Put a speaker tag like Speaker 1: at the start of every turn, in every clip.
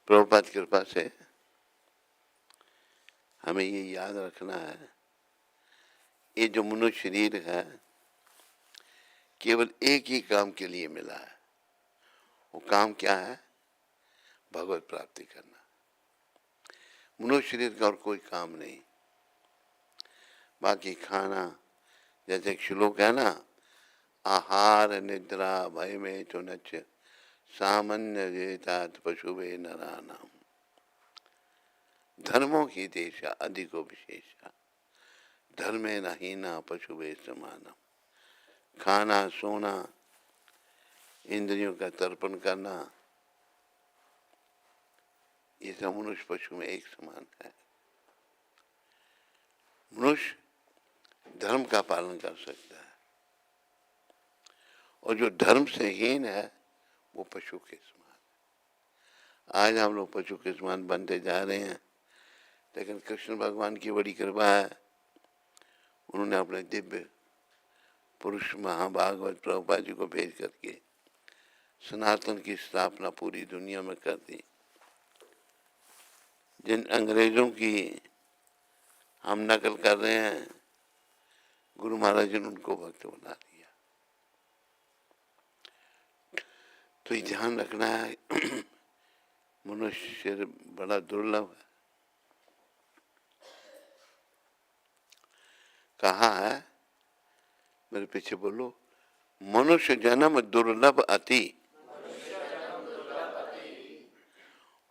Speaker 1: प्रभुपाद की कृपा से हमें ये याद रखना है, ये जो मनुष्य शरीर है केवल एक ही काम के लिए मिला है। वो काम क्या है? भगवत प्राप्ति करना। मनुष्य शरीर का और कोई काम नहीं। बाकी खाना, जैसे एक श्लोक है ना, आहार निद्रा भय में चुनच सामान्य जेतात पशुवे नरानाम धर्मों की देशा अधिको विशेषा धर्मे न हीना पशुवे समानम। खाना, सोना, इंद्रियों का तर्पण करना, ये सब मनुष्य पशु में एक समान है। मनुष्य धर्म का पालन कर सकता है और जो धर्म से हीन है वो पशु के समान। आज हम लोग पशु के समान बनते जा रहे हैं, लेकिन कृष्ण भगवान की बड़ी कृपा है, उन्होंने अपने दिव्य पुरुष महाभागवत प्रभुपाद जी को भेज करके सनातन की स्थापना पूरी दुनिया में कर दी। जिन अंग्रेजों की हम नकल कर रहे हैं, गुरु महाराज ने उनको भक्त बना दिया। तो ये ध्यान रखना है, मनुष्य बड़ा दुर्लभ है। कहा है, मेरे पीछे बोलो, मनुष्य जन्म दुर्लभ अति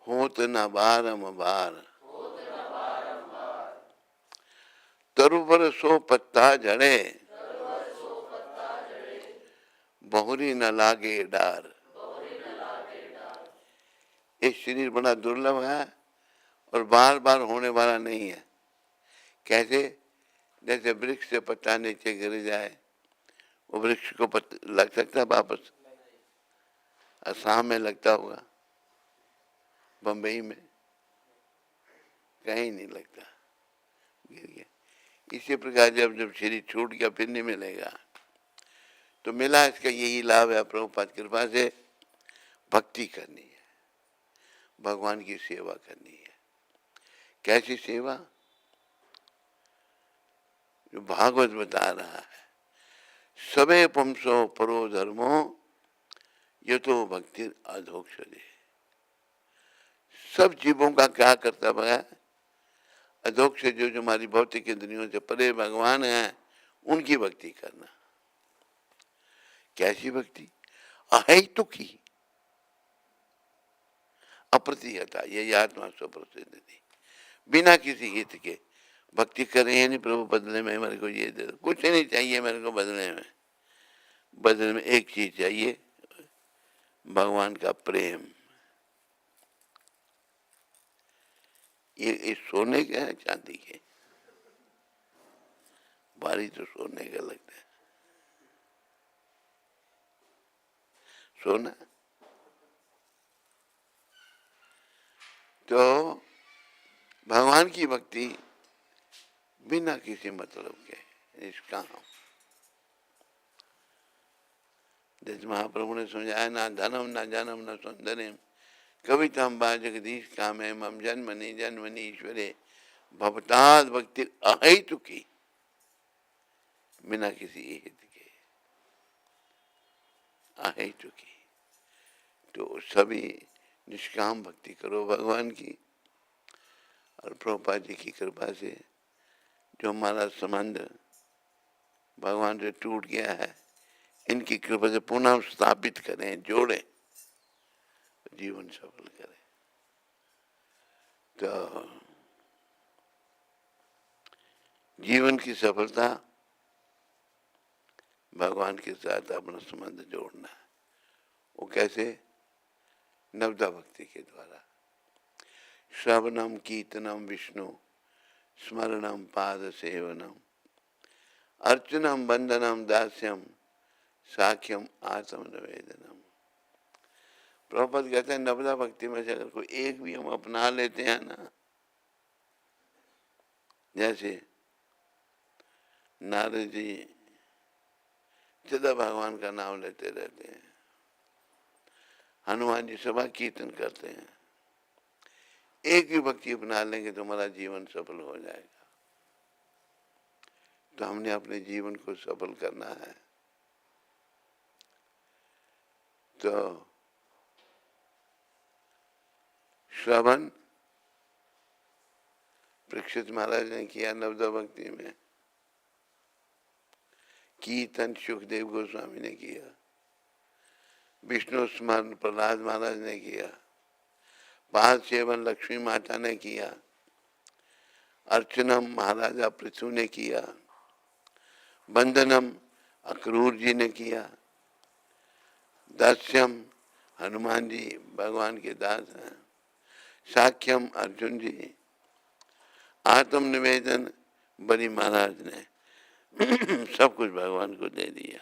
Speaker 1: होत न बारंबार तरुवर सो पत्ता जड़े बहुरी न लागे डार। ये शरीर बड़ा दुर्लभ है और बार बार होने वाला नहीं है। कैसे? जैसे वृक्ष से पत्ता नीचे गिर जाए, वो वृक्ष को लग सकता है वापस? असम में लगता होगा, बंबई में कहीं नहीं लगता, गिर गया। इसी प्रकार जब शरीर छूट गया फिर नहीं मिलेगा। तो मिला, इसका यही लाभ है, प्रभुपाद कृपा से भक्ति करनी है, भगवान की सेवा करनी है। कैसी सेवा? जो भागवत बता रहा है, सबे पुंसो परो धर्मो ये तो भक्ति अधोक्षजे। सब जीवों का क्या कर्तव्य है? अधोक्ष जो हमारी भौतिक इंद्रियों से परे भगवान है, उनकी भक्ति करना। कैसी भक्ति? अहेतुकी, अप्रतिहता, यही आत्मा स्वप्रसिद्ध थी। बिना किसी हित के भक्ति कर रहे हैं। नहीं प्रभु बदले में मेरे को ये दे दो, कुछ नहीं चाहिए मेरे को बदले में। बदले में एक चीज चाहिए, भगवान का प्रेम। ये सोने के है चांदी के? बारी तो सोने का लगता है, सोना। तो भगवान की भक्ति बिना किसी मतलब के, निष्काम। जैसे महाप्रभु ने समझाया, ना धनम ना जन्म ना सौंदर्य कवितम बा जगदीश कामे मम जन्मनि जन्मनि ईश्वरे भवताद भक्ति अहेतुकी, बिना किसी हित के, अहेतुकी। तो सभी निष्काम भक्ति करो भगवान की। और प्रभुपाद जी की कृपा से जो हमारा संबंध भगवान से टूट गया है, इनकी कृपा से पुनः स्थापित करें, जोड़ें, जीवन सफल करें। तो जीवन की सफलता भगवान के साथ अपना संबंध जोड़ना है। वो कैसे? नवदा भक्ति के द्वारा। श्रवणम कीर्तनम विष्णु स्मरणम पाद सेवनम अर्चनम बंदनम दास्यम साख्यम आत्म निवेदनम। प्रभुपाद कहते हैं, नवदा भक्ति में से अगर कोई एक भी हम अपना लेते हैं ना, जैसे नारद जी सदा भगवान का नाम लेते रहते हैं, हनुमान जी सभा कीर्तन करते हैं, एक ही भक्ति अपना लेंगे तो हमारा जीवन सफल हो जाएगा। तो हमने अपने जीवन को सफल करना है। तो श्रवण परीक्षित महाराज ने किया नवदा भक्ति में, कीर्तन सुखदेव गोस्वामी ने किया, विष्णु स्मरण प्रहलाद महाराज ने किया, पाद सेवन लक्ष्मी माता ने किया, अर्चनम महाराजा पृथु ने किया, वंदनम अक्रूर जी ने किया, दास्यम हनुमान जी भगवान के दास हैं, साख्यम अर्जुन जी, आत्म निवेदन बलि महाराज ने सब कुछ भगवान को दे दिया।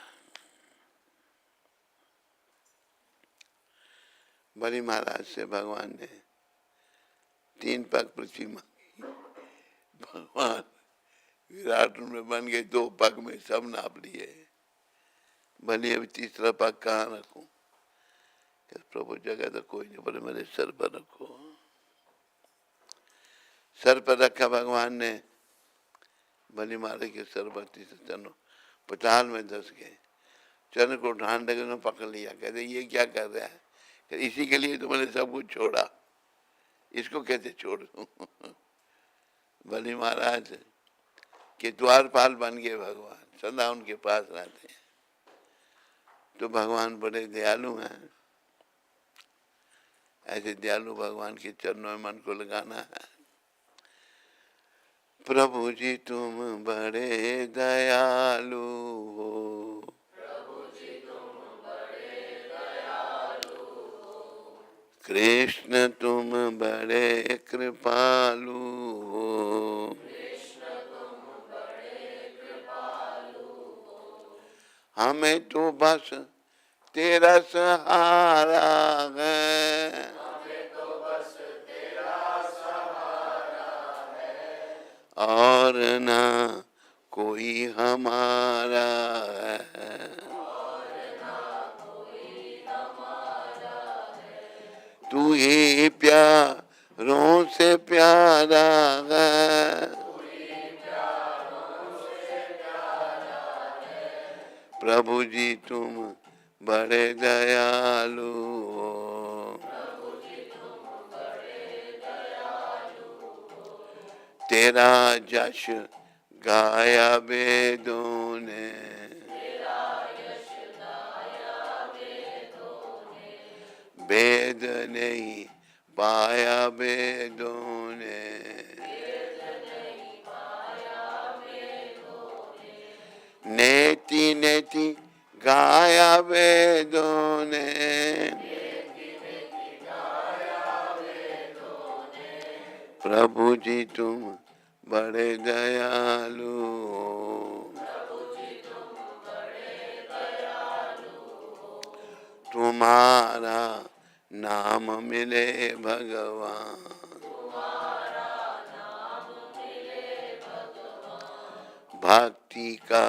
Speaker 1: बलि महाराज से भगवान ने 3 पग पृथ्वी मांगी, भगवान विराट में बन गए, 2 पग में सब नाप लिए। बलि अभी तीसरा पग कहाँ रखूं? प्रभु जगह तो कोई नहीं, बोले मेरे सर पर रखो। सर पर रखा भगवान ने, बलि महाराज के सर पर तीसरे चरण पताल में धस गए। चरण को ढांड लगे, उन्होंने पकड़ लिया, कहते ये क्या कर रहा है? इसी के लिए तो मैंने सब कुछ छोड़ा, इसको कैसे छोड़ दूं? बलि महाराज के द्वारपाल बन गए भगवान, सदा उनके पास रहते हैं। तो भगवान बड़े दयालु हैं। ऐसे दयालु भगवान के चरणों में मन को लगाना है। प्रभु जी तुम बड़े दयालु हो, प्रभु जी तुम बड़े दयालु हो, कृष्ण तुम बड़े कृपालु हो, कृष्ण तुम बड़े कृपालु हो, हमें तो बस तेरा सहारा है, हमें तो बस तेरा सहारा है, और ना कोई हमारा है, और ना कोई हमारा है, तू ही प्यारों से प्यारा है, तू ही प्यारों से प्यारा है, प्रभु जी तुम बड़े दयालु हो, प्रभु जी तुम बड़े दयालु हो, तेरा यश गाया वेदों ने, तेरा यश गाया वेदों ने, वेद नहीं पाया वेदों ने, वेद नहीं पाया वेदों ने, नेति नेति गाया वेदों ने, नेति नेति गाया वेदों ने, प्रभु जी तुम बड़े दयालु हो, प्रभु जी तुम बड़े दयालु हो, तुम्हारा नाम मिले भगवान, तुम्हारा नाम मिले भगवान, भक्ति का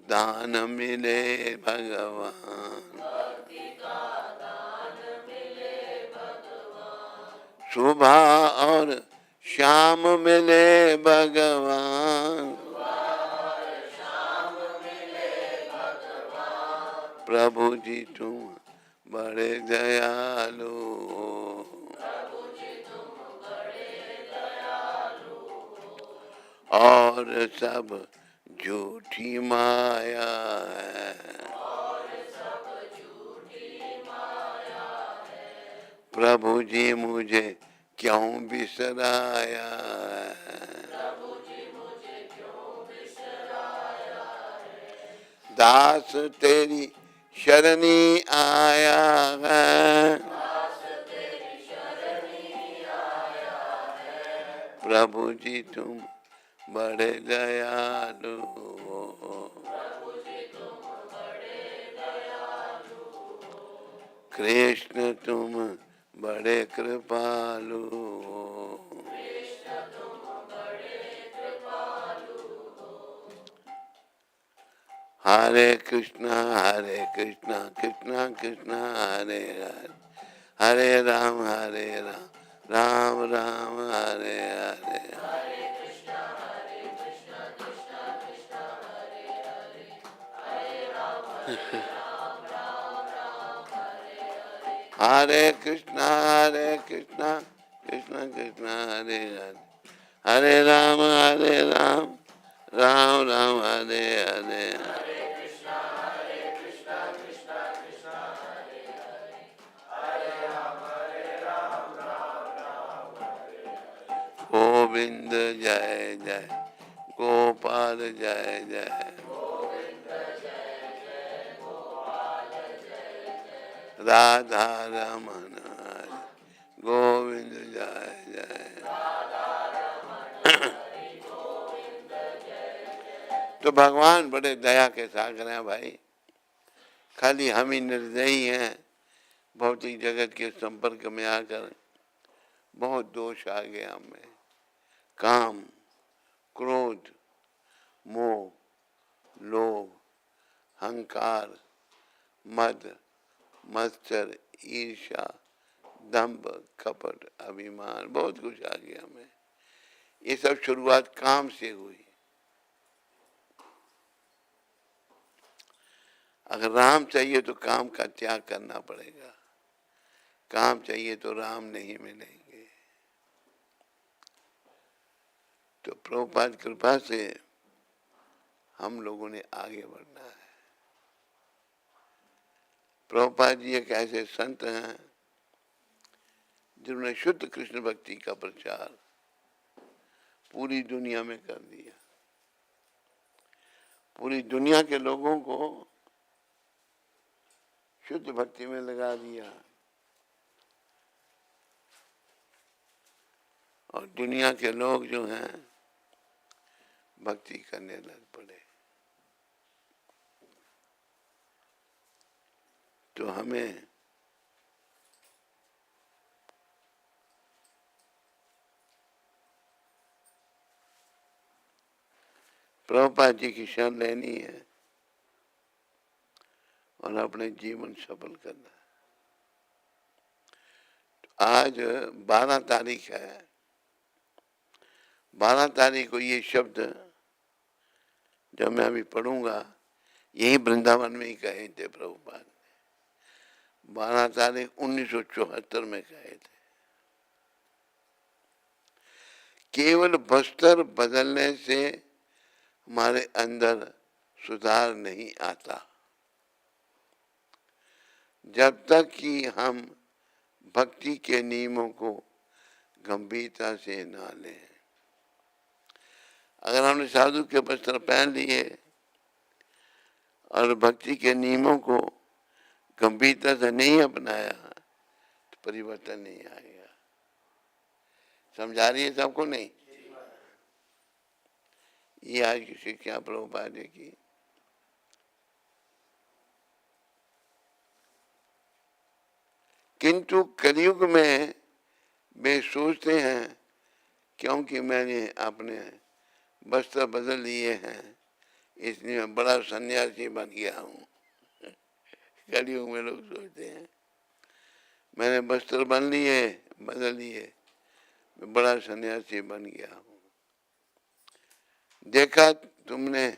Speaker 1: दान मिले भगवान, भक्ति का दान मिले भगवान, सुबह और शाम मिले भगवान, सुबह और शाम मिले भगवान, प्रभु जी तुम बड़े दयालु हो, प्रभु जी तुम बड़े दयालु हो, और सब झूठी माया है, और सब झूठी माया है, प्रभु जी मुझे क्यों बिसराया है, प्रभु जी मुझे क्यों बिसराया है, दास तेरी शरणी आया है, दास तेरी शरणी आया है, प्रभु जी तुम बड़े दयालु हो, प्रभु जी तुम बड़े दयालु हो, कृष्ण तुम बड़े कृपालु हो, कृष्ण तुम बड़े कृपालु हो, हरे कृष्णा कृष्णा कृष्णा हरे हरे, हरे राम राम राम हरे हरे हरे कृष्णा कृष्ण कृष्ण हरे हरे हरे राम राम राम हरे हरे गोविंद जय जय गोपाल जय जय राधा रमन हरे गोविंद जय जय। तो भगवान बड़े दया के सागर हैं भाई, खाली हम ही निर्दयी हैं। भौतिक जगत के संपर्क में आकर बहुत दोष आ गया हमें, काम, क्रोध, मोह, लोभ, अहंकार, मद, मत्सर, ईर्ष्या, दंभ, कपट, अभिमान, बहुत कुछ आ गया हमें। ये सब शुरुआत काम से हुई। अगर राम चाहिए तो काम का त्याग करना पड़ेगा, काम चाहिए तो राम नहीं मिलेंगे। तो प्रभुपाद कृपा से हम लोगों ने आगे बढ़ना है। प्रभुपाद जी एक ऐसे संत हैं जिन्होंने शुद्ध कृष्ण भक्ति का प्रचार पूरी दुनिया में कर दिया, पूरी दुनिया के लोगों को शुद्ध भक्ति में लगा दिया और दुनिया के लोग जो हैं भक्ति करने लग पड़े। तो हमें प्रभुपाद जी की शरण लेनी है और अपने जीवन सफल करना है। तो आज 12 तारीख है, 12 तारीख को ये शब्द जो मैं अभी पढ़ूंगा यही वृंदावन में ही कहे थे प्रभुपाद ने। 12 तारीख 1974 में कहे थे। केवल वस्त्र बदलने से हमारे अंदर सुधार नहीं आता, जब तक कि हम भक्ति के नियमों को गंभीरता से ना लें। अगर हमने साधु के वस्त्र पहन लिए और भक्ति के नियमों को गंभीरता से नहीं अपनाया तो परिवर्तन नहीं आएगा। समझा रही है सबको? नहीं, ये आज की शिक्षा प्रभुपाद की। किंतु कलयुग में वे सोचते हैं क्योंकि मैंने अपने वस्त्र बदल लिए हैं इसलिए मैं बड़ा सन्यासी बन गया हूँ। कलयुग में लोग सोचते हैं मैंने वस्त्र बदल लिए, मैं बड़ा सन्यासी बन गया हूँ। देखा तुमने,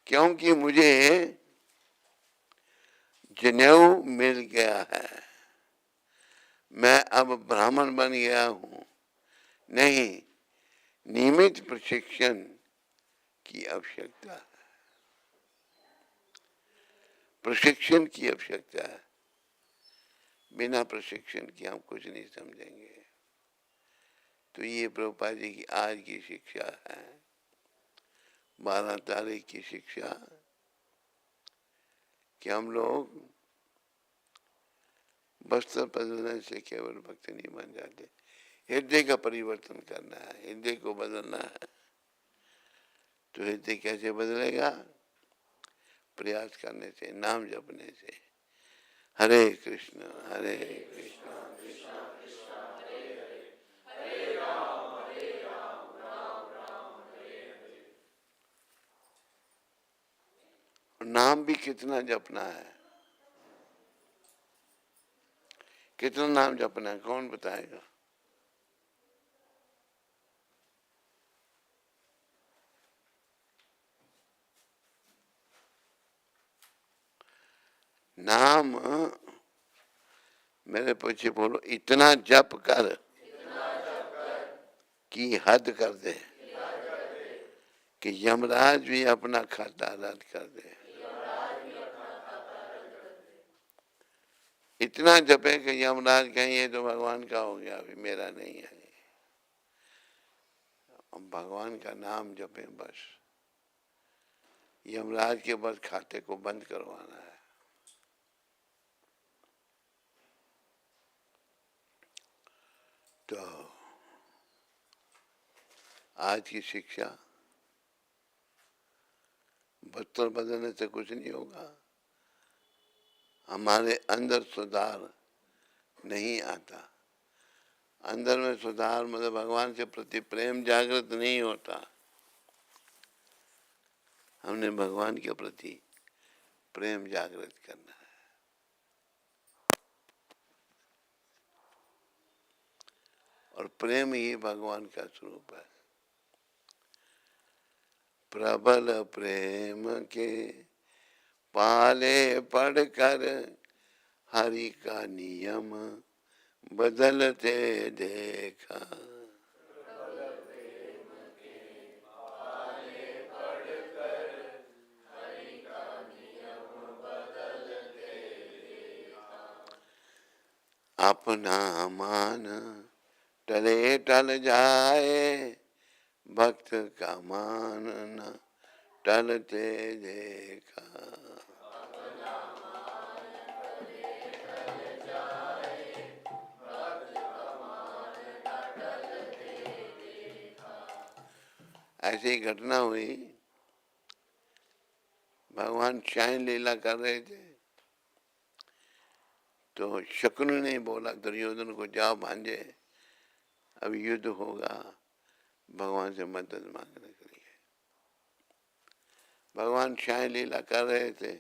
Speaker 1: क्योंकि मुझे जनेऊ मिल गया है, मैं अब ब्राह्मण बन गया हूँ। नहीं, नियमित प्रशिक्षण की आवश्यकता है, प्रशिक्षण की आवश्यकता है। बिना प्रशिक्षण के हम कुछ नहीं समझेंगे। तो ये प्रभुपाद जी की आज की शिक्षा है, 12 तारीख की शिक्षा, कि हम लोग वस्त्र बदलने से केवल भक्त नहीं बन जाते, हृदय का परिवर्तन करना है, हृदय को बदलना है। तो हृदय कैसे बदलेगा? प्रयास करने से, नाम जपने से। हरे कृष्ण हरे कृष्ण कृष्ण कृष्ण हरे हरे, हरे राम राम राम हरे हरे। नाम भी कितना जपना है, कितना नाम जपना है, कौन बताएगा? नाम मेरे पीछे बोलो, इतना जप कर कि हद कर दे, कि यमराज भी अपना खाता रद्द कर दे। इतना जपे कि यमराज कहीं ये तो भगवान का हो गया, अभी मेरा नहीं है। हम भगवान का नाम जपे बस, यमराज के बस खाते को बंद करवाना है। तो आज की शिक्षा, वस्त्र बदलने से कुछ नहीं होगा, हमारे अंदर सुधार नहीं आता। अंदर में सुधार मतलब भगवान के प्रति प्रेम जागृत नहीं होता। हमने भगवान के प्रति प्रेम जागृत करना है। और प्रेम ही भगवान का स्वरूप है। प्रबल प्रेम के पाले पढ़कर हरि का नियम बदलते देखा। अपना मान टले टल जाए, भक्त का मान न टलते देखा। ऐसी ही घटना हुई, भगवान शायन लीला कर रहे थे, तो शकुनी ने बोला दुर्योधन को, जाओ भांजे अब युद्ध होगा, भगवान से मदद मांगने के लिए। भगवान शायन लीला कर रहे थे,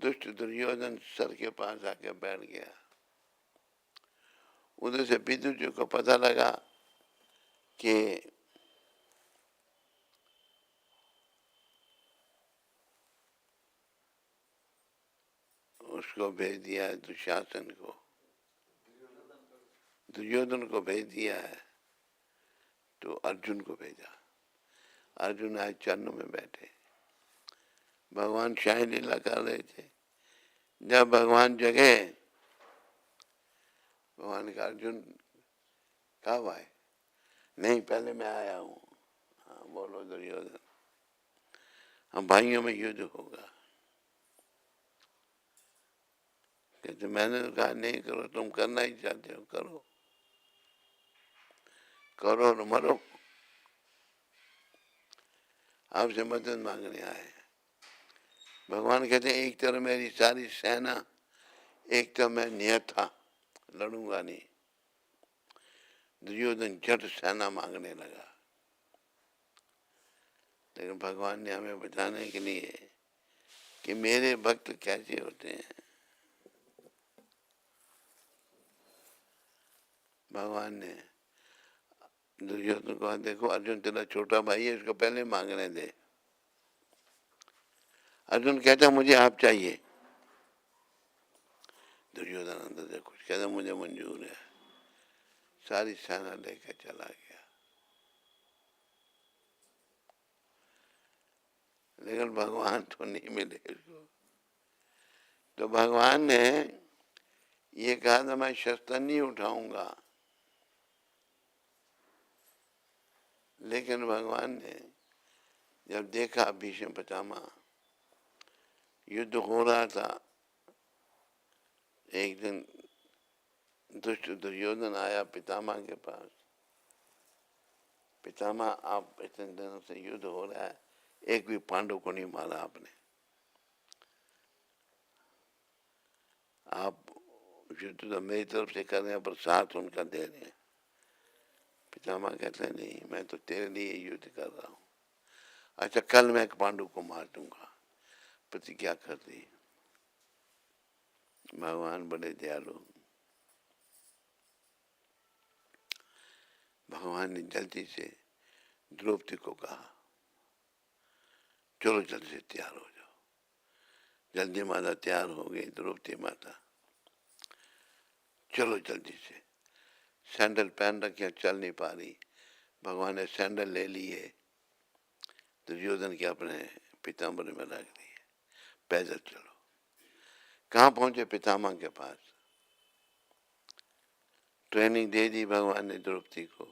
Speaker 1: दुष्ट दुर्योधन सर के पास आके बैठ गया। उधर से विदुर जी को पता लगा कि उसको भेज दिया है, दुशासन को, दुर्योधन को भेज दिया है, तो अर्जुन को भेजा। अर्जुन आज चरणों में बैठे, भगवान शाही लीला कर रहे थे। जब भगवान जगे, भगवान का, अर्जुन कब आए? नहीं, पहले मैं आया हूँ। हाँ बोलो दुर्योधन, हम भाइयों में युद्ध होगा। कहते मैंने तो कहा नहीं करो, तुम करना ही चाहते हो करो, करो और मरो। आपसे मदद मांगने आए। भगवान कहते हैं एक तरफ मेरी सारी सेना, एक तरफ मैं नियत था, लड़ूंगा नहीं। दुर्योधन झट सेना मांगने लगा, लेकिन भगवान ने हमें बताने के लिए कि मेरे भक्त कैसे होते हैं। भगवान ने दुर्योधन को, देखो अर्जुन तेरा छोटा भाई है, इसको पहले मांगने दे। अर्जुन कहता मुझे आप चाहिए। दुर्योधन अंदर से कुछ कहता मुझे मंजूर है, सारी सेना लेकर चला गया। लेकिन भगवान तो नहीं मिले इसको। तो भगवान ने ये कहा था मैं शस्त्र नहीं उठाऊंगा, लेकिन भगवान ने जब देखा भीष्म पितामह युद्ध हो रहा था, एक दिन दुष्ट दुर्योधन आया पितामह के पास। पितामह आप इतने दिनों से युद्ध हो रहा है, एक भी पांडव को नहीं मारा आपने, आप युद्ध तो मेरी तरफ से कर रहे हैं पर साथ उनका दे रहे हैं। पितामह कहते हैं नहीं, मैं तो तेरे लिए युद्ध कर रहा हूँ। अच्छा कल मैं एक पांडु को मार दूंगा, प्रतिज्ञा कर दी। भगवान बड़े दयालु। भगवान ने जल्दी से द्रौपदी को कहा चलो जल्दी से तैयार हो जाओ, जल्दी माता तैयार हो गई, द्रौपदी माता, चलो जल्दी से। सैंडल पहन रखे, चल नहीं पा रही, भगवान ने सैंडल ले लिए, दुर्योधन के अपने पीताम्बर में रख दिए, पैदल चलो। कहाँ पहुंचे? पितामह के पास। ट्रेनिंग दे दी भगवान ने द्रौपदी को।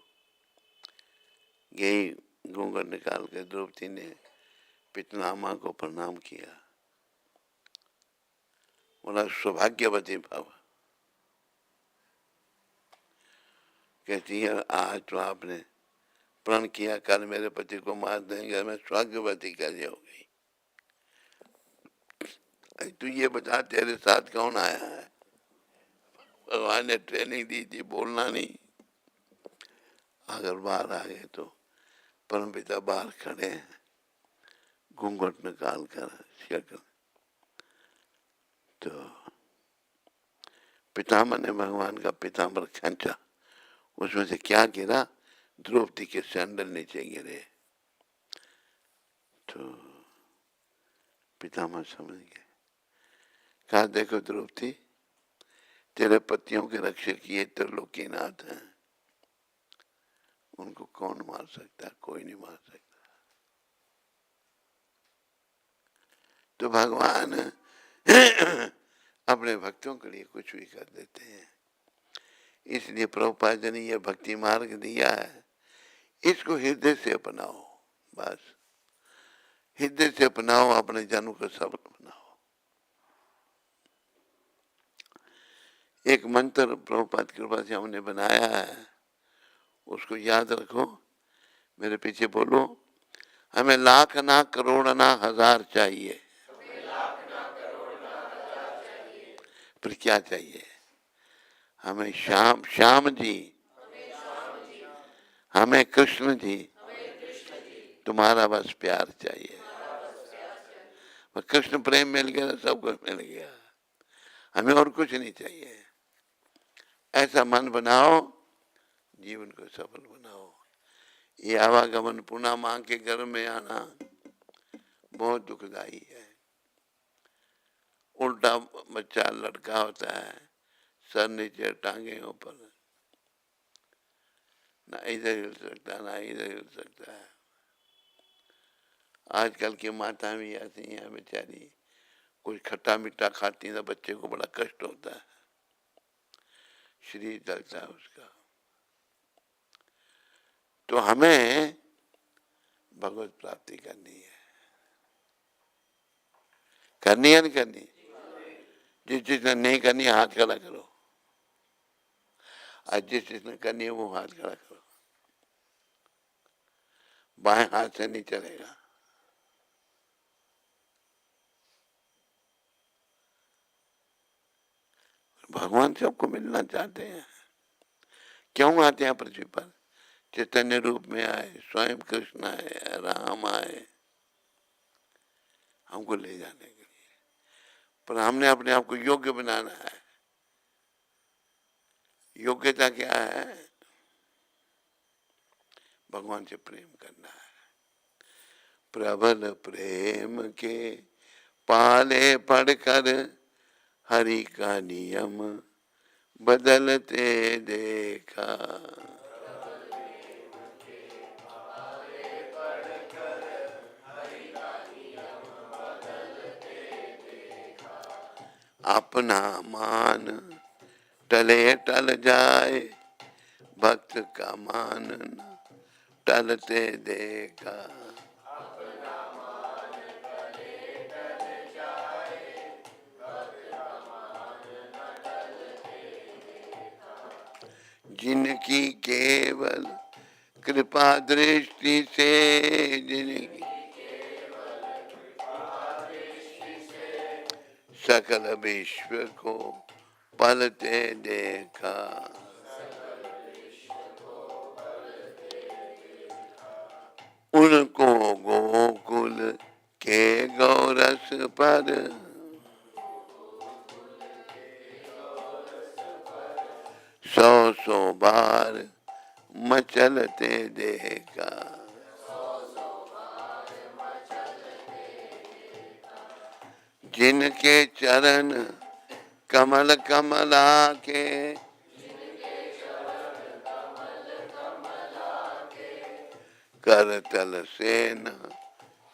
Speaker 1: गई, घूंघट निकाल कर द्रौपदी ने पितामह को प्रणाम किया, बोला सौभाग्यवती भव। कहती है आज तो आपने प्रण किया, कल मेरे पति को मार देंगे, मैं सौभाग्यवती कैसे हो गई? तू ये बता तेरे साथ कौन आया है? भगवान ने ट्रेनिंग दी थी, बोलना नहीं। अगर बाहर आ गए तो परमपिता बाहर खड़े हैं, घूंघट निकाल कर शक्ल। तो पितामह ने भगवान का पीताम्बर खींचा, उसमें से क्या गिरा? द्रौपदी के सैंडल नीचे गिरे। तो पितामह समझ गए, कहा देखो द्रौपदी, तेरे पतियों के रक्षक ये त्रिलोकीनाथ हैं, उनको कौन मार सकता है? कोई नहीं मार सकता। तो भगवान अपने भक्तों के लिए कुछ भी कर देते हैं। इसलिए प्रभुपाद ने यह भक्ति मार्ग दिया है, इसको हृदय से अपनाओ। बस हृदय से अपनाओ, अपने जन्म को सफल बनाओ। एक मंत्र प्रभुपाद की कृपा से हमने बनाया है, उसको याद रखो, मेरे पीछे बोलो, हमें लाख ना करोड़ ना हजार चाहिए, पर क्या चाहिए? हमें श्याम श्याम जी, हमें कृष्ण जी, तुम्हारा बस प्यार चाहिए। कृष्ण प्रेम मिल गया तो सब कुछ मिल गया, हमें और कुछ नहीं चाहिए। ऐसा मन बनाओ, जीवन को सफल बनाओ। ये आवागमन पुनः मां के घर में आना बहुत दुखदाई है। उल्टा बच्चा लड़का होता है, सर नीचे टांगे ऊपर, ना इधर हिल सकता ना इधर हिल सकता है। आजकल की माता भी ऐसी हैं बेचारी, कुछ खट्टा मीठा खाती है तो बच्चे को बड़ा कष्ट होता है, शरीर जलता है उसका। तो हमें भगवत प्राप्ति करनी है, करनी है नहीं करनी? जिस जिसने नहीं करनी हाथ खड़ा करो, आज जिस जिसने करनी है वो हाथ खड़ा करो। बाएं हाथ से नहीं चलेगा। भगवान सबको मिलना चाहते हैं। क्यों आते हैं पृथ्वी पर? चैतन्य रूप में आए, स्वयं कृष्ण आए, राम आए हमको ले जाने के लिए, पर हमने अपने आप को योग्य बनाना है। योग्यता क्या है? भगवान से प्रेम करना है। प्रबल प्रेम के पाले पढ़कर हरि का नियम बदलते देखा। अपना मान टले टल जाए, भक्त का मान टलते देखा। जिनकी केवल कृपा दृष्टि से, जिनकी सकल विश्व को पलते देखा। उनको गोकुल के गौरस पर सौ सौ बार मचलते देखा। जिनके चरण कमल कमला के, करतल से न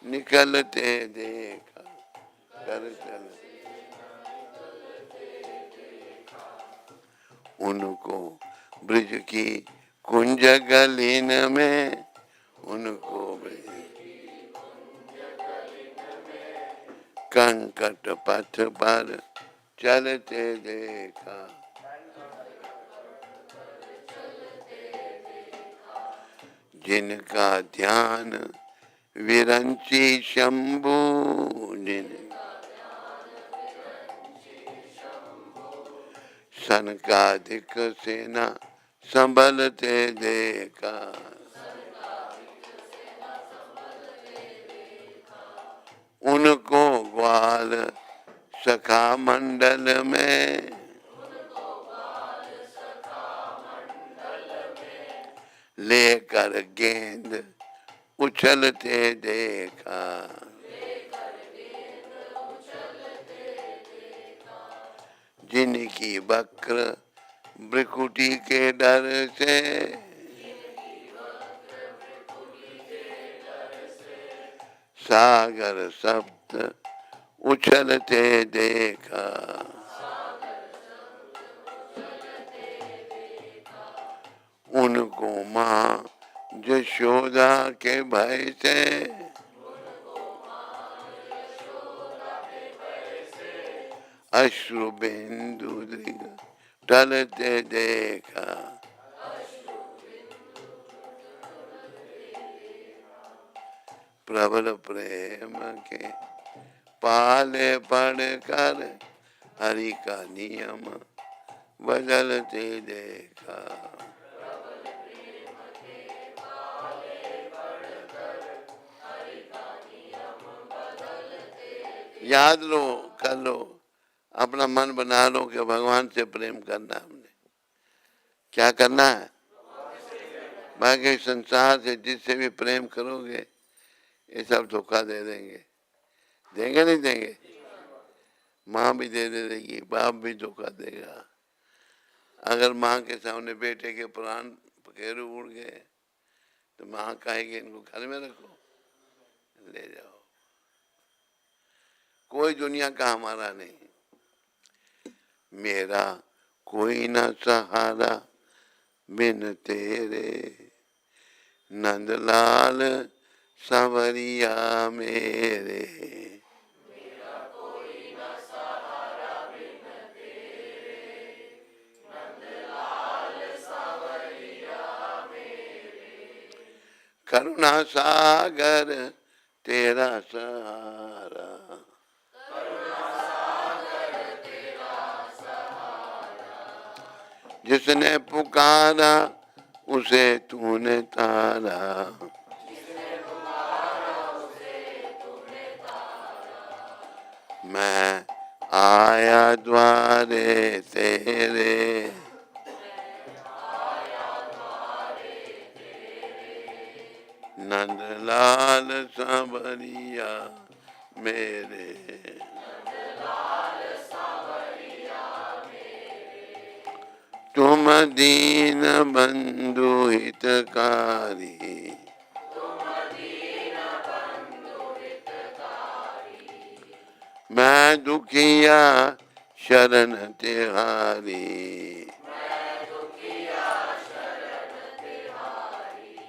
Speaker 1: निकलते देखा, करतल उनको ब्रज की कुंज गलीन में, उनको कंकट पथ पर चलते देखा, जिनका ध्यान विरंची शंभु, सनकादिक सेना संभलते देखा, उनको ग्वाल सखा मंडल में, लेकर गेंद उछलते देखा, जिनकी वक्र भ्रिकुटी के डर से, सागर सप्त उछलते देखा, उनको माँ यशोदा के भय से, अश्रु बिंदु दृग टलते देखा, प्रबल प्रेम के पाले पढ़कर हरि का नियम बदलते देखा, याद लो, कर लो, अपना मन बना लो कि भगवान से प्रेम करना है। हमने क्या करना है? बाकी संसार से जिससे भी प्रेम करोगे ये सब धोखा दे देंगे, देंगे नहीं देंगे? माँ भी दे देगी, बाप भी धोखा देगा। अगर माँ के सामने बेटे के प्राण पखेरु उड़ गए तो माँ कहेगी इनको घर में रखो, ले जाओ, कोई दुनिया का हमारा नहीं। मेरा कोई न सहारा बिन तेरे, नंदलाल सांवरिया मेरे,
Speaker 2: मेरा कोई न सहारा बिन तेरे, नंदलाल सांवरिया मेरे,
Speaker 1: करुणा सागर तेरा सहारा, जिसने पुकारा उसे तूने तारा,
Speaker 2: जिसने पुकारा उसे तूने तारा,
Speaker 1: मैं आया द्वारे तेरे,
Speaker 2: मैं आया द्वारे तेरे,
Speaker 1: नंदलाल सांवरिया मेरे,
Speaker 2: नंदलाल सांवरिया मेरे,
Speaker 1: तुम दीन बंधु हितकारी,
Speaker 2: तुम दीन बंधु हितकारी,
Speaker 1: मैं दुखिया शरण तिहारी,
Speaker 2: मैं दुखिया शरण तिहारी,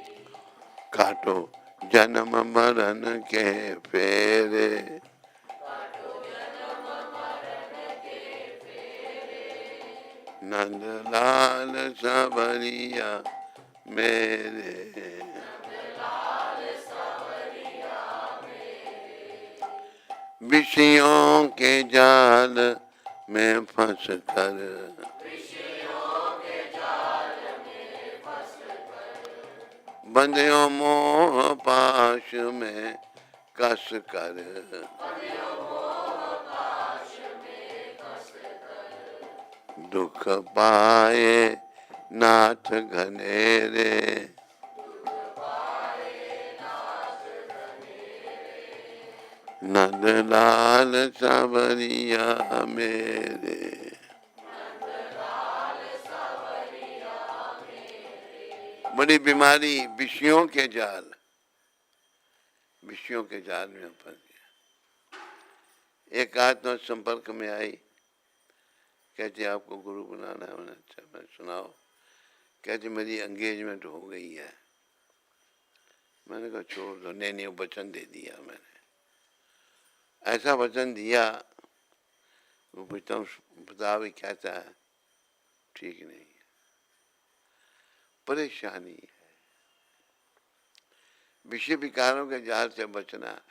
Speaker 1: काटो जन्म मरण के फेरे,
Speaker 2: काटो जन्म मरण के फेरे,
Speaker 1: नंदलाल सांवरिया मेरे,
Speaker 2: नंदलाल सांवरिया मेरे,
Speaker 1: विषयों के जाल में फंस कर,
Speaker 2: विषयों के जाल में फंस कर,
Speaker 1: बंधियों मोह पाश में कस कर,
Speaker 2: बंधियों मोह पाश में कस कर,
Speaker 1: दुख पाए नाथ घनेरे,
Speaker 2: दुख पाए नाथ घनेरे,
Speaker 1: नंदलाल सावरिया मेरे, बड़ी बीमारी विषयों के जाल, विषयों के जाल में फंस गया। एक आत्मा संपर्क में आई, कहती आपको गुरु बनाना है। मैंने अच्छा, मैं सुनाओ। कहती मेरी एंगेजमेंट हो गई है। मैंने कहा छोड़ दो। नहीं वो वचन दे दिया मैंने, ऐसा वचन दिया। वो पूछता हूँ बता भी कैसा है, ठीक नहीं है, परेशानी है, विषय विकारों के जाल से बचना है।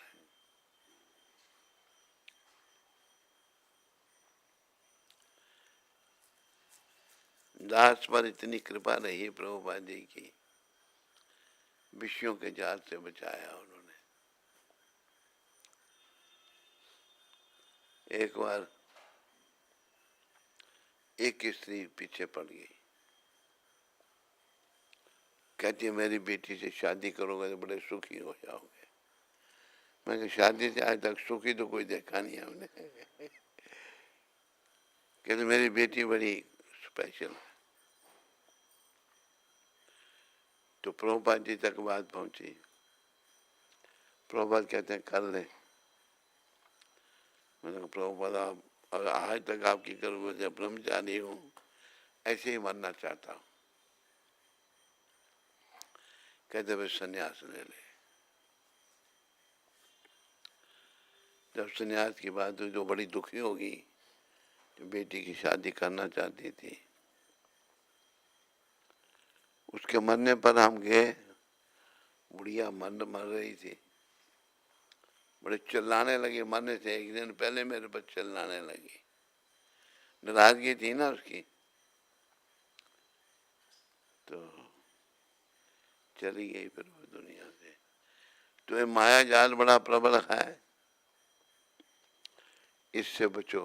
Speaker 1: दास पर इतनी कृपा रही प्रभुपाद जी की, विषयों के जाल से बचाया उन्होंने। एक बार एक स्त्री पीछे पड़ गई, कहती है मेरी बेटी से शादी करोगे तो बड़े सुखी हो जाओगे। मैं कहा शादी से आज तक सुखी तो कोई देखा नहीं हमने। कहते मेरी बेटी बड़ी स्पेशल है। तो प्रभुपाद जी तक बात पहुंची। प्रभुपाद कहते हैं कर ले। मैंने कहा प्रभुपाद आप आज तक आपकी करोगे से ब्रह्मचारी हूँ, ऐसे ही मरना चाहता हूँ। कहते भाई संन्यास ले ले। जब संन्यास की बात हुई तो बड़ी दुखी होगी, तो बेटी की शादी करना चाहती थी। उसके मरने पर हम गए, बुढ़िया मर रही थी, बड़े चिल्लाने लगी। मरने से एक दिन पहले मेरे पर चिल्लाने लगी, नाराजगी थी ना उसकी। तो चली गई फिर वो दुनिया से। तो ये माया जाल बड़ा प्रबल है, इससे बचो।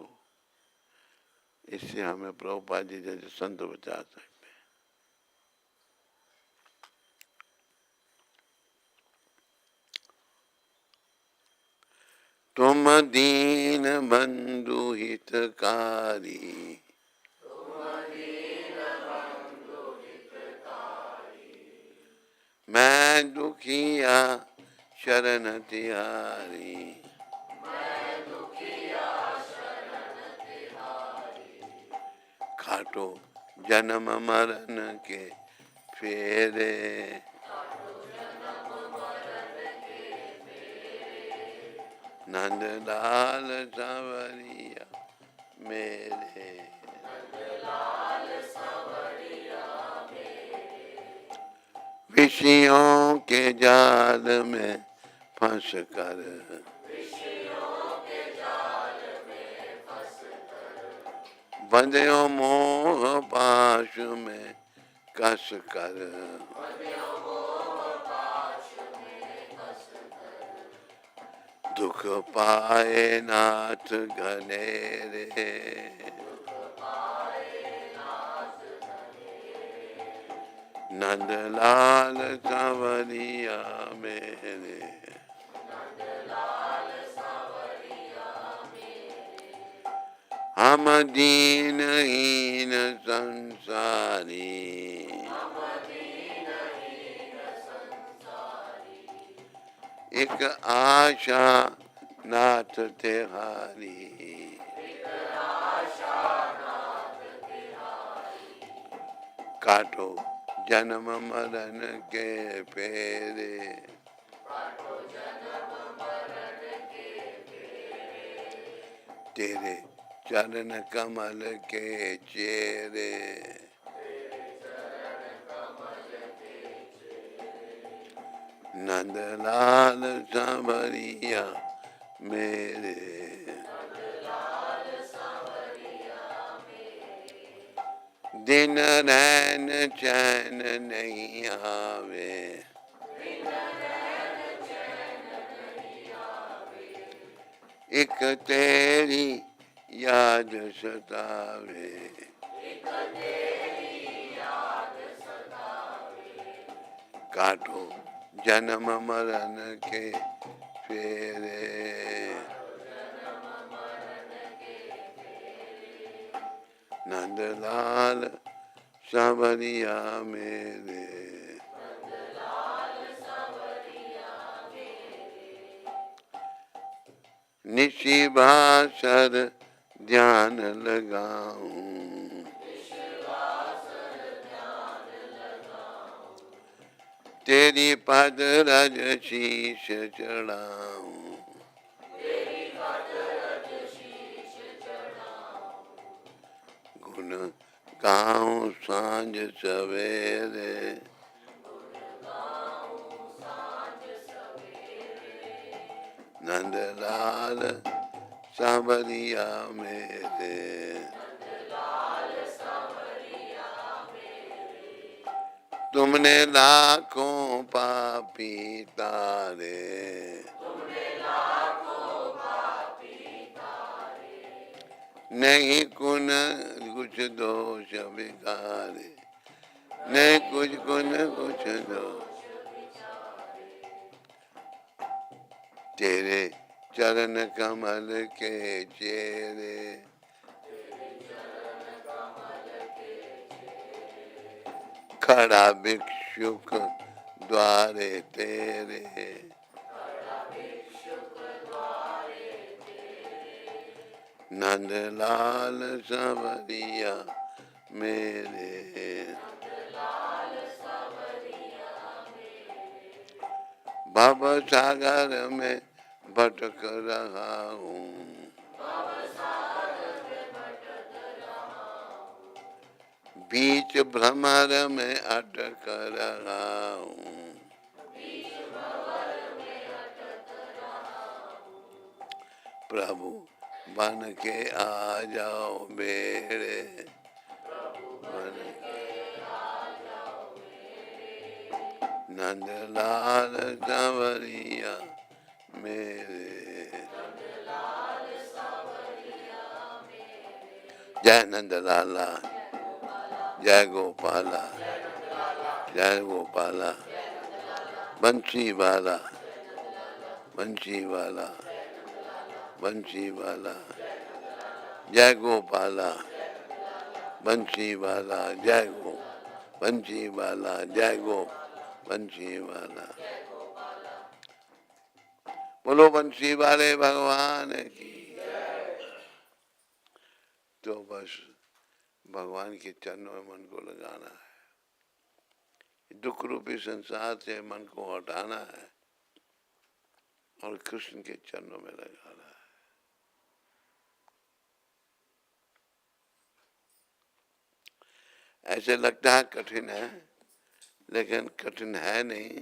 Speaker 1: इससे हमें प्रभुपाद जी जैसे संत बचा सकते हैं। तुम दीन बंधु हितकारी, मैं दुखिया शरण तिहारी। काटो जन्म मरण के फेरे, नंदलाल सावरिया मेरे। विषयों के जाल में फंस कर, बंधयो मोह पाश में कस कर। दुख पाए नाथ घनेरे, नंदलाल सावरिया मेरे। हम दीनहीन संसारी, एक आशा नाथ तिहारी। काटो जन्म मरण के फेरे, तेरे चरण कमल के चेरे। नंदलाल सावरिया मेरे। दिन रैन चैन नहीं आवे, एक तेरी याद सतावे। काटो जन्म मरण के फेरे, नंदलाल सांवरिया मेरे, निशि भाषर ध्यान लगाऊं, तेरी पद रज शीश चढ़ाऊं, गुण गाऊं सांझ सवेरे, नंदलाल सांवरिया मेरे, तुमने लाखों पापी तारे, नहीं कुछ दोष बिगारे, नहीं कुछ दोष, तेरे चरण कमल के चेरे, खड़ा भिक्षुक द्वारे तेरे, नंदलाल सांवरिया मेरे, भव सागर में भटक रहा हूँ, बीच भ्रमर में अटक रहा हूँ, प्रभु बन के आ जाओ मेरे, बन नंदलाल सांवरिया मेरे, जय नंदलाला, जय गोपाला, जय गोपाला, बंसी वाला, बंसी वाला, बंसी वाला, जय गोपाला, बंसी वाला, जय गो, बंसी वाला, जय गो, बंसी वाला। बोलो बंसी वाले भगवान की। तो बस भगवान के चरणों में मन को लगाना है, दुख रूपी संसार से मन को हटाना है और कृष्ण के चरणों में लगाना है। ऐसे लगता है कठिन है, लेकिन कठिन है नहीं,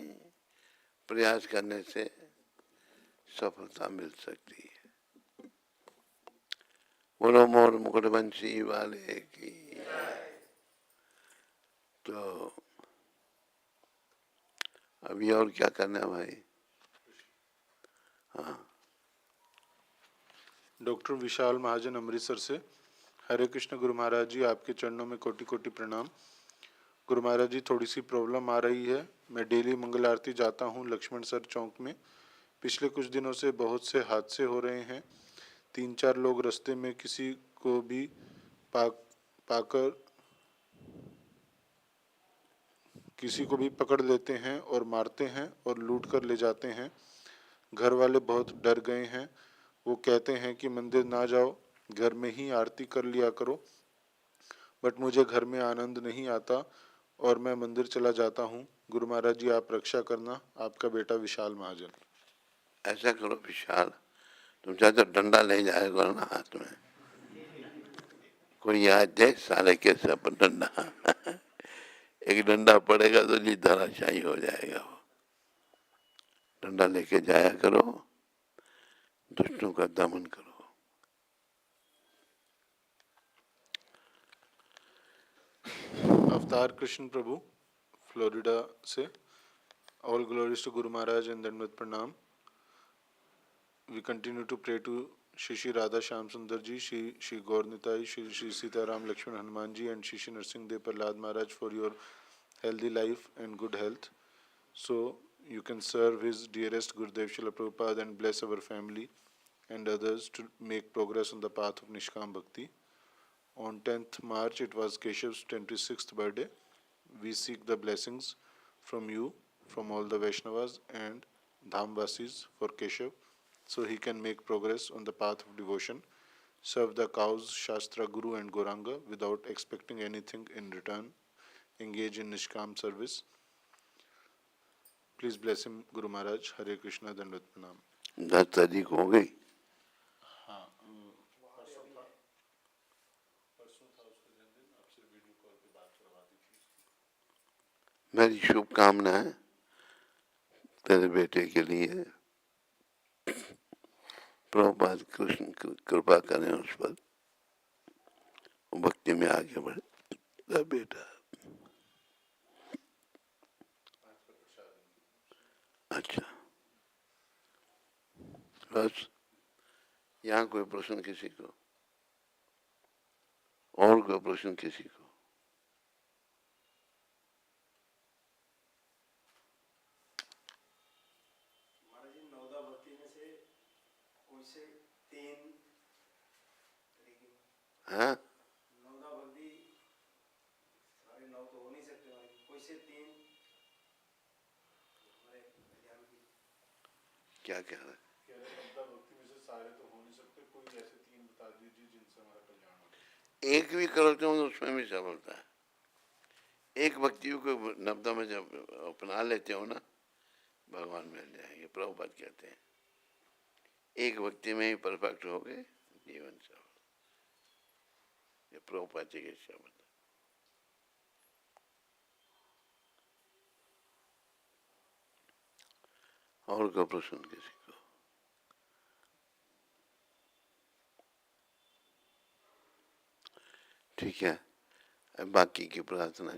Speaker 1: प्रयास करने से सफलता मिल सकती है। बोलो मोर मुकुट बंसी वाले की। तो अभी और क्या करना है भाई? हाँ,
Speaker 3: डॉक्टर विशाल महाजन अमृतसर से। हरे कृष्ण गुरु महाराज जी, आपके चरणों में कोटि कोटि प्रणाम। गुरु महाराज जी, थोड़ी सी प्रॉब्लम आ रही है। मैं डेली मंगल आरती जाता हूँ लक्ष्मण सर चौक में। पिछले कुछ दिनों से बहुत से हादसे हो रहे हैं। 3-4 लोग रास्ते में किसी को भी पकड़ लेते हैं और मारते हैं और लूट कर ले जाते हैं। घर वाले बहुत डर गए हैं। वो कहते हैं कि मंदिर ना जाओ, घर में ही आरती कर लिया करो, बट मुझे घर में आनंद नहीं आता और मैं मंदिर चला जाता हूँ। गुरु महाराज जी, आप रक्षा करना। आपका बेटा विशाल महाजन।
Speaker 1: ऐसा करो विशाल, तुम चाहे तो डंडा ले जाए करो ना हाथ में, कोई याद दे साले के सब डंडा एक डंडा पड़ेगा तो जी धराशायी हो जाएगा। वो डंडा लेके जाया करो, दुष्टों का दमन करो।
Speaker 3: अवतार कृष्ण प्रभु, फ्लोरिडा से। All glories to Guru Maharaj and दंडवत प्रणाम। We continue to pray to Shri Radha Shyam Sundar ji, Shri Gaur Nitai, Shri Sitaram Lakshman Hanuman ji and Shri Narsingh Dev Prahlad Maharaj for your healthy life and good health. So You can serve His dearest Gurudev Srila Prabhupada and bless our family and others to make progress on the path of Nishkam Bhakti. On 10th March, it was Keshav's 26th birthday. We seek the blessings from you, from all the Vaishnavas and Dhamvasis for Keshav, so he can make progress on the path of devotion, serve the cows, Shastra, Guru and Goranga without expecting anything in return, engage in Nishkam service. Please bless him, Guru Maharaj. Hare Krishna, Dandavat Pranam.
Speaker 1: 10 तारीख हो गई। मेरी शुभकामना है तेरे बेटे के लिए, प्रभुपाद कृष्ण कृपा करें उस पर, वो भक्ति में आगे बढ़े। तेरा बेटा अच्छा, बस यहाँ कोई प्रश्न किसी को, और कोई प्रश्न किसी को? हाँ, क्या कह रहे हैं? एक भी करते हो तो उसमें भी सफलता है। एक भक्ति को नब्दा में जब अपना लेते हो ना, भगवान मिल जाएंगे। प्रभुपाद कहते हैं एक भक्ति में ही परफेक्ट हो गए, जीवन सफल। ये प्रभुपाद जी के शब्द। और कोई प्रश्न किसी को? ठीक है, अब बाकी की प्रार्थना